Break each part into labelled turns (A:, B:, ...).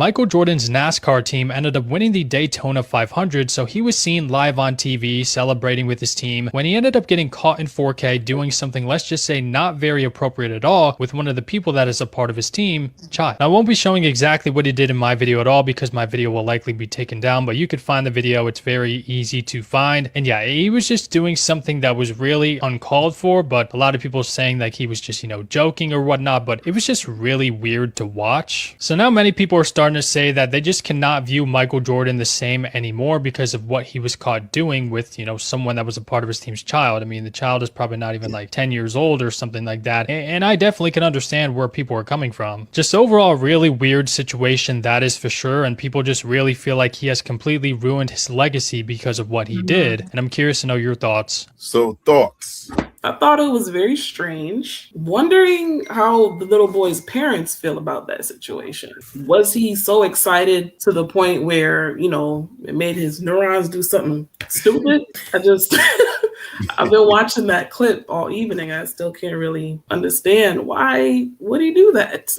A: Michael Jordan's NASCAR team ended up winning the Daytona 500, so he was seen live on TV celebrating with his team when he ended up getting caught in 4K doing something, let's just say, not very appropriate at all with one of the people that is a part of his team, child. Now, I won't be showing exactly what he did in my video at all because my video will likely be taken down, but you could find the video. It's very easy to find. And yeah, he was just doing something that was really uncalled for, but a lot of people saying like he was just, joking or whatnot, but it was just really weird to watch. So now many people are starting to say that they just cannot view Michael Jordan the same anymore because of what he was caught doing with, someone that was a part of his team's child. I mean, the child is probably not even like 10 years old or something like that. And I definitely can understand where people are coming from. Just overall, really weird situation, that is for sure. And people just really feel like he has completely ruined his legacy because of what he did. And I'm curious to know your thoughts.
B: So, thoughts?
C: I thought it was very strange. Wondering how the little boy's parents feel about that situation. Was he so excited to the point where, it made his neurons do something stupid? I've been watching that clip all evening. I still can't really understand why would he do that?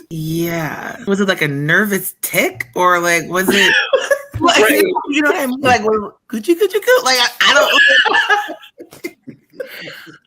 D: Yeah. Was it like a nervous tick or like, was it like,
C: Right.
D: you know what I mean? Like, well, could you? Like, I don't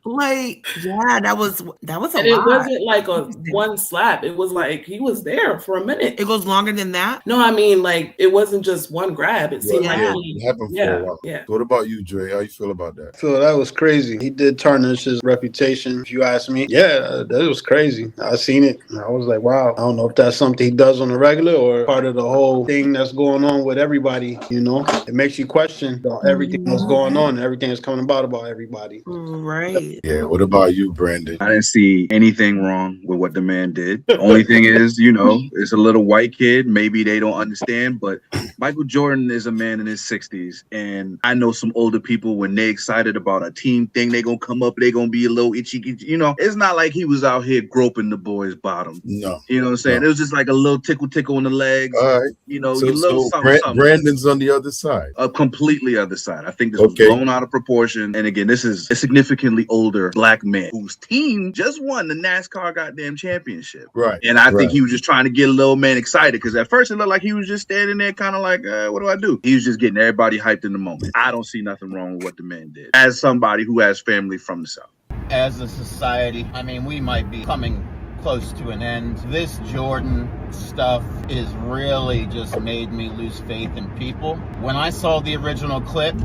D: like, yeah, that was a
C: And
D: lot.
C: it wasn't like a one slap. It was like he was there for a minute.
D: It goes longer than that.
C: No, I mean, like, it wasn't just one grab. It seemed like
B: It happened for a while.
C: Yeah.
B: So what about you, Dre? How you feel about that?
E: So that was crazy. He did tarnish his reputation, if you ask me. Yeah, that was crazy. I seen it. I was like, wow. I don't know if that's something he does on the regular or part of the whole thing that's going on with everybody. It makes you question everything that's going on, everything that's coming about everybody.
D: Right.
B: Yeah. What about you, Brandon?
F: I didn't see anything wrong with what the man did. The only thing is, it's a little white kid. Maybe they don't understand, but Michael Jordan is a man in his 60s. And I know some older people, when they excited about a team thing, they going to come up, they going to be a little itchy. It's not like he was out here groping the boy's bottom.
B: No.
F: You know what I'm saying?
B: No.
F: It was just like a little tickle on the legs.
B: All right.
F: So
B: Brandon's on the other side.
F: A completely other side. I think this was blown out of proportion. And again, this is a significantly older black man whose team just won the NASCAR goddamn championship.
B: Right.
F: And I think he was just trying to get a little man excited because at first it looked like he was just standing there kind of like, what do I do? He was just getting everybody hyped in the moment. I don't see nothing wrong with what the man did as somebody who has family from the South.
G: As a society, we might be coming close to an end. This Jordan stuff is really just made me lose faith in people. When I saw the original clip,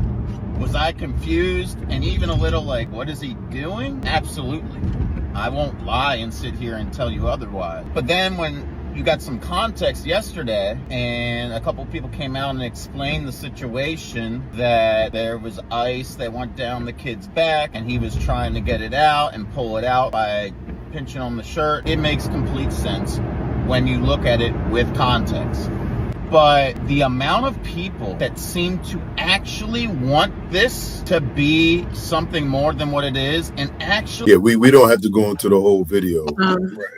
G: was I confused and even a little like, what is he doing? Absolutely. I won't lie and sit here and tell you otherwise. But then when you got some context yesterday and a couple people came out and explained the situation, that there was ice that went down the kid's back and he was trying to get it out and pull it out by pinching on the shirt. It makes complete sense when you look at it with context. But the amount of people that seem to actually want this to be something more than what it is, and actually...
B: Yeah, we don't have to go into the whole video.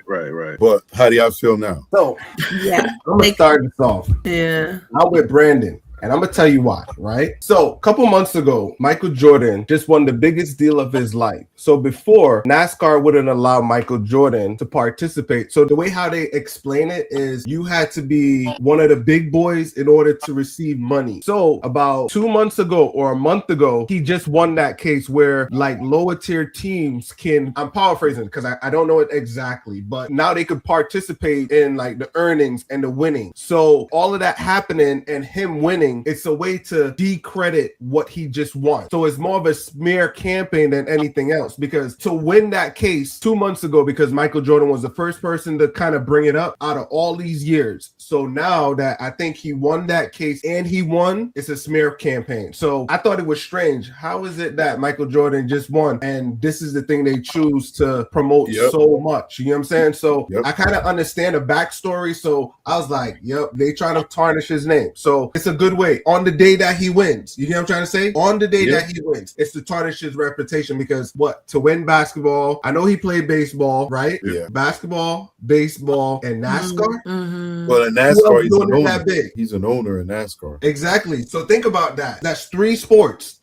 F: Right.
B: But how do y'all feel now?
H: So,
D: Yeah.
H: I'm going to start this off.
D: Yeah.
H: I'm with Brandon. And I'm going to tell you why, right? So a couple months ago, Michael Jordan just won the biggest deal of his life. So before, NASCAR wouldn't allow Michael Jordan to participate. So the way how they explain it is you had to be one of the big boys in order to receive money. So about 2 months ago or a month ago, he just won that case where like lower tier teams can, I'm paraphrasing because I don't know it exactly, but now they could participate in like the earnings and the winning. So all of that happening and him winning, it's a way to decredit what he just won. So it's more of a smear campaign than anything else, because to win that case 2 months ago, because Michael Jordan was the first person to kind of bring it up out of all these years. So now that I think he won that case and he won, it's a smear campaign. So I thought it was strange. How is it that Michael Jordan just won and this is the thing they choose to promote so much? You know what I'm saying? So I kind of understand the backstory. So I was like, yep, they trying to tarnish his name. So it's a good way way, on the day that he wins, you know what I'm trying to say? On the day
B: Yeah.
H: that he wins, it's to tarnish his reputation because what? To win basketball, I know he played baseball, right?
B: Yeah.
H: Basketball, baseball, and NASCAR.
D: Mhm.
B: Well, in
H: Who else
B: NASCAR, he's
H: doing
B: an
H: it
B: owner.
H: that big?
B: He's an owner in NASCAR.
H: Exactly. So think about that. That's three sports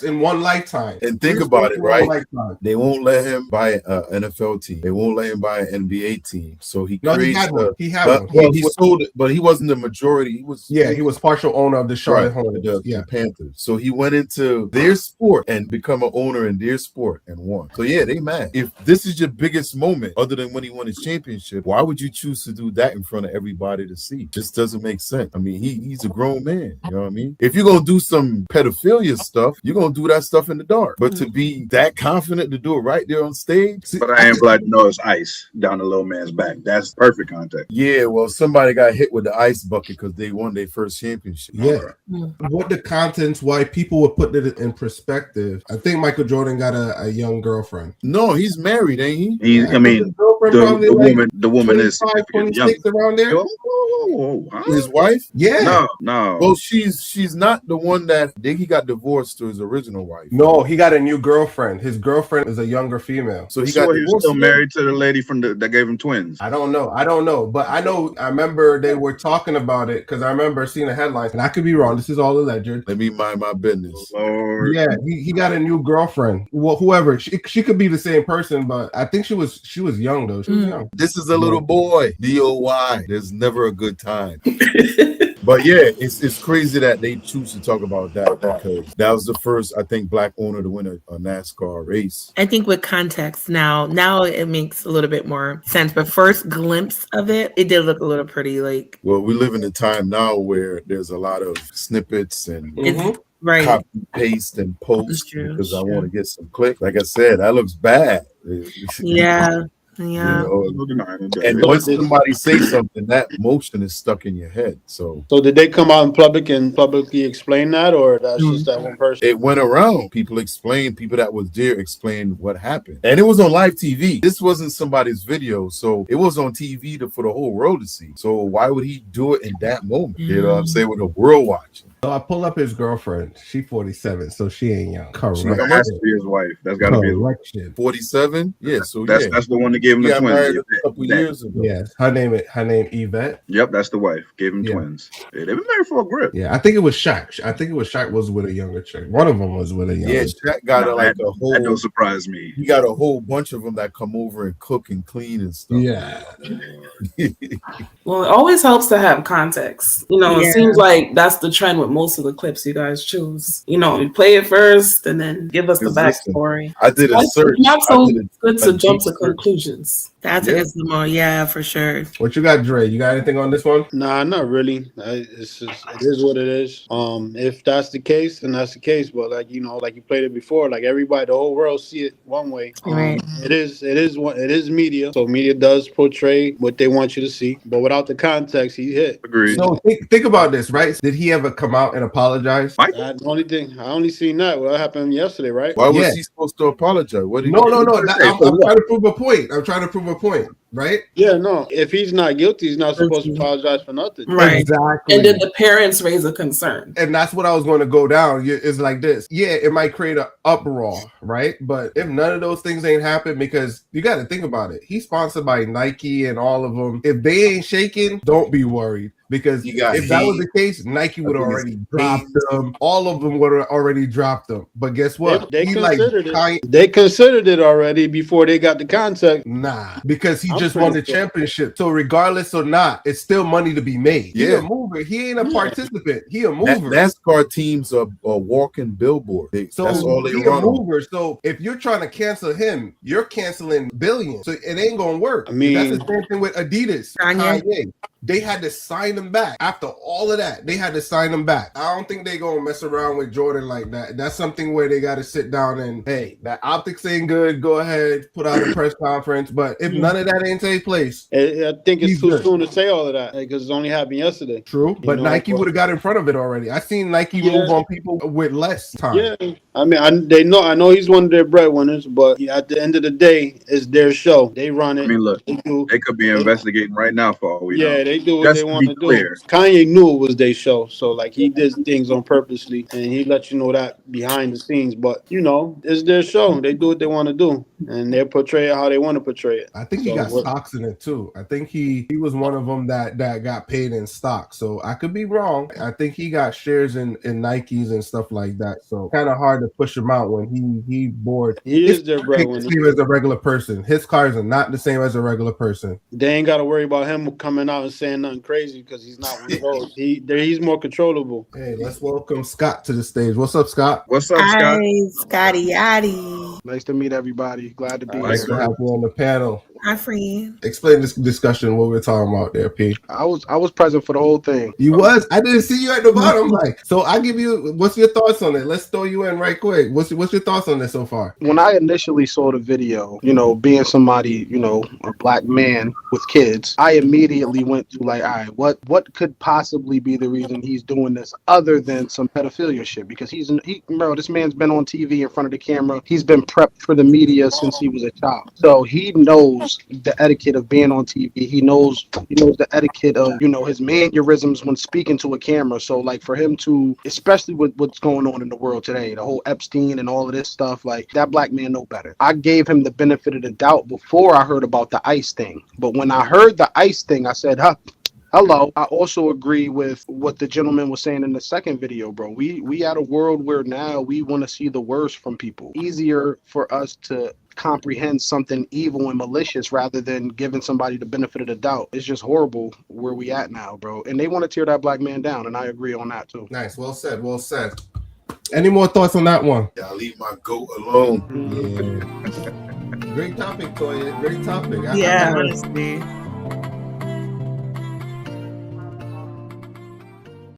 H: in one lifetime.
B: And think
H: Three
B: about
H: sports
B: it,
H: in one
B: right?
H: lifetime.
B: They won't let him buy an NFL team. They won't let him buy an NBA team. So he
H: No, he
B: creates
H: had one. He had one.
B: Well,
H: He
B: he
H: was,
B: sold it, but he wasn't the majority. He was
H: he was partial owner of the Charlotte Hornets.
B: the Panthers. So he went into their sport and become an owner in their sport and won. So yeah, they mad. If this is your biggest moment, other than when he won his championship, why would you choose to do that in front of everybody to see? Just doesn't make sense. I mean, he's a grown man. You know what I mean? If you're gonna do some pedophilia stuff, you're gonna do that stuff in the dark. But to be that confident to do it right there on stage,
F: But I am glad to know it's ice down the little man's back. That's perfect context.
B: yeah, well, somebody got hit with the ice bucket because they won their first championship.
H: Yeah. What the contents, why people would put it in perspective. I think Michael Jordan got a young girlfriend.
B: No, he's married, ain't he?
F: He, I mean,
H: His girlfriend
F: the
H: probably like
F: woman is
H: 25,
F: significantly young.
H: 26 around there.
B: His wife?
H: Yeah.
F: No.
B: Well, she's not the one that he got divorced to his original wife.
H: No, he got a new girlfriend. His girlfriend is a younger female.
B: So he
F: So
B: got
F: he was
B: divorced.
F: still married to the lady from that gave him twins.
H: I don't know. But I remember they were talking about it because I remember seeing the headlines, and I could be wrong. This is all alleged.
B: Let me mind my business.
F: Lord.
H: Yeah, he got a new girlfriend. Well, whoever she could be the same person, but I think she was young though. She was young.
B: This is a little boy. DOY. There's never a good time. But yeah, it's crazy that they choose to talk about that because that was the first, I think, black owner to win a NASCAR race.
D: I think with context now it makes a little bit more sense. But first glimpse of it did look a little pretty like.
B: Well, we live in a time now where there's a lot of snippets and
D: It's right.
B: copy, paste, and post
D: It's true,
B: because I
D: it's
B: want to get some clicks. Like I said, that looks bad.
D: Yeah.
B: You
D: Yeah.
B: know,
F: No denying it.
B: and once somebody says something, that motion is stuck in your head. So
E: did they come out in public and publicly explain that, or that's just that one person?
B: it went around. People that was there explained what happened. And it was on live TV. This wasn't somebody's video. So it was on TV for the whole world to see. So why would he do it in that moment? You know what I'm saying? With the world watching.
H: So I pull up his girlfriend. She 47, so she ain't young. Correct.
F: That has to be his wife. That's got to be his wife.
H: Correction.
B: 47? Yeah, so
F: That's the one that gave him
B: he
F: the
B: got
F: twins.
B: married a couple years ago.
H: Yes, her name Yvette.
F: Yep, that's the wife. Gave him
H: Yeah.
F: twins. Yeah, they've been married for a grip.
H: Yeah, I think it was Shaq. Shaq was with a younger chick. One of them was with a younger.
B: Yeah, Shaq got
F: That don't surprise me.
B: he got a whole bunch of them that come over and cook and clean and stuff.
H: Yeah.
C: Well, it always helps to have context. You know,
D: Yeah.
C: it seems like that's the trend with most of the clips you guys choose. You know, you play it first and then give us the
B: Listen,
C: backstory.
B: I did a
C: It's
B: search.
C: not
B: I
C: so
B: did
C: good
B: a
C: to jump
B: deep
C: to
B: search.
C: conclusions.
D: That's
B: Yeah.
D: against the more. Yeah, for sure.
H: What you got, Dre? You got anything on this one?
E: Nah, not really. It is what it is. If that's the case, then that's the case. But like you played it before. Like everybody, the whole world see it one way.
D: Right.
E: It is media. So media does portray what they want you to see. But without the context, he hit.
F: Agreed.
H: So think about this, right? Did he ever come out and apologize?
E: The only thing I only seen that. What happened yesterday, right?
B: Why was
H: Yeah.
B: he supposed to apologize? What did
H: No.
B: he
H: I'm trying to prove a point. Right?
E: Yeah, no. If he's not guilty, he's not supposed to apologize for nothing.
C: Right.
H: Exactly.
C: And did the parents raise a concern?
H: And that's what I was going to go down. It's like this. Yeah, it might create an uproar, right? But if none of those things ain't happened, because you got to think about it. He's sponsored by Nike and all of them. If they ain't shaking, don't be worried. Because
B: You got
H: if that was
B: hate.
H: the case, Nike would have
B: I think
H: already
B: it's
H: dropped them. All of them would have already dropped them. But guess what?
E: They
H: He
E: considered
H: Kanye-
E: it. They considered it already before they got the contact.
H: Nah, because he
E: I'm
H: just won the
E: pretty sure.
H: championship. So regardless or not, it's still money to be made. He
B: Yeah.
H: a mover. He ain't a participant. He a
B: Na-
H: mover.
B: NASCAR teams are walking billboard.
H: So
B: That's all they
H: he
B: run
H: a
B: on.
H: mover. So if you're trying to cancel him, you're canceling billions. So it ain't gonna work.
E: I mean-
H: that's the same thing with Adidas.
D: Kanye.
H: Kanye. They had to sign him back. After all of that, they had to sign him back. I don't think they gonna mess around with Jordan like that. That's something where they gotta sit down and, hey, that optics ain't good. Go ahead, put out a press conference. But if none of that ain't take place,
E: I think it's
H: He's
E: too
H: good.
E: soon to say all of that because it's only happened yesterday.
H: true. But
E: know,
H: Nike
E: but-
H: would have got in front of it already. I seen Nike
E: Yeah.
H: move on people with less time.
E: Yeah, I mean, I know he's one of their breadwinners, but at the end of the day, it's their show. They run it.
F: I mean, look,
E: They do.
F: they could be investigating right now for all we know.
E: Yeah, they do what
F: Just
E: they
F: to
E: want
F: be
E: to do.
F: clear.
E: Kanye knew it was their show, so like he did things on purposely, and he let you know that behind the scenes. But you know, it's their show. They do what they want to do, and they portray it how they want to portray it.
H: I think he
E: So
H: got
E: what-
H: stocks in it too. I think he was one of them that got paid in stock. So I could be wrong. I think he got shares in Nikes and stuff like that. So kind of hard to push him out when he bored.
E: He
H: His
E: is their
H: cars ain't
E: breadwinner.
H: the same as a regular person. His cars are not the same as a regular person.
E: They ain't got to worry about him coming out and saying nothing crazy because he's not one of those. He's more controllable.
H: Hey, let's welcome Scott to the stage. What's up, Scott?
F: What's up,
D: Hi,
F: Scott?
D: Scotty Yachty.
I: Nice to meet everybody. Glad to be
F: Nice
I: here.
H: To have you on the panel.
D: Hi, friend.
H: Explain this discussion, what we're talking about there, P.
I: I was present for the whole thing.
H: You was? I didn't see you at the bottom. Like, so I give you. What's your thoughts on it? Let's throw you in right quick. What's your thoughts on this so far?
I: When I initially saw the video, being somebody, a black man with kids, I immediately went to like, all right, what could possibly be the reason he's doing this other than some pedophilia shit? Because this man's been on TV in front of the camera. He's been prepped for the media since he was a child. So he knows the etiquette of being on TV. He knows the etiquette of, his mannerisms when speaking to a camera. So like for him to, especially with what's going on in the world today, the whole Epstein and all of this stuff, like that black man know better. I gave him the benefit of the doubt before I heard about the ICE thing. But when I heard the ICE thing, I said, hello. I also agree with what the gentleman was saying in the second video, bro. We at a world where now we want to see the worst from people. Easier for us to comprehend something evil and malicious rather than giving somebody the benefit of the doubt. It's just horrible where we at now, bro. And they want to tear that black man down, and I agree on that too.
H: Nice. Well said. Well said. Any more thoughts on that one?
B: Y'all leave my goat alone.
H: Yeah. Great topic, Toya. Great topic.
D: Yeah, honestly.